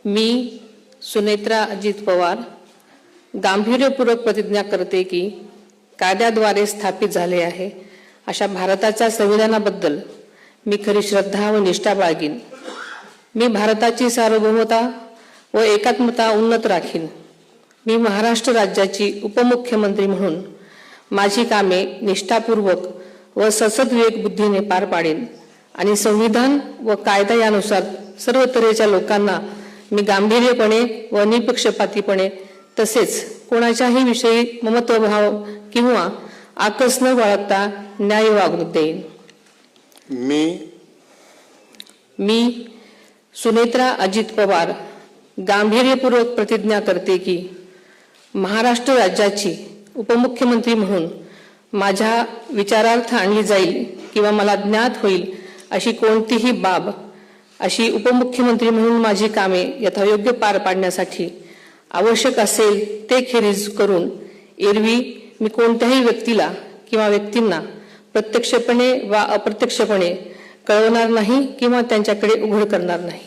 मी सुनेत्रा अजित पवार गांभीर्यपूर्वक प्रतिज्ञा करते की कायद्याद्वारे स्थापित झाले आहे अशा भारताच्या संविधानाबद्दल मी खरी श्रद्धा व निष्ठा बाळगीन। मी भारताची सार्वभौमता व एकात्मता उन्नत राखीन। मी महाराष्ट्र राज्याची उपमुख्यमंत्री म्हणून माझी कामे निष्ठापूर्वक व ससद्विवेक बुद्धीने पार पाडेन आणि संविधान व कायदा यानुसार सर्व तऱ्हेच्या लोकांना मी गांभीर्यपणे व निपक्षपातीपणे तसेच कोणाच्याही विषयी ममत्वभाव किंवा आकस न बाळगता न्याय वागणूक देईन। मी सुनेत्रा अजित पवार गांभीर्यपूर्वक प्रतिज्ञा करते की महाराष्ट्र राज्याची उपमुख्यमंत्री म्हणून माझ्या विचारार्थ आणली जाईल किंवा मला ज्ञात होईल अशी कोणतीही बाब अशी उपमुख्यमंत्री म्हणून माझी कामे यथायोग्य पार पाडण्यासाठी आवश्यक असेल ते खेरीज करून एरवी मी कोणत्याही व्यक्तीला किंवा व्यक्तींना प्रत्यक्षपणे वा अप्रत्यक्षपणे कळवणार नाही किंवा त्यांच्याकडे उघड करणार नाही।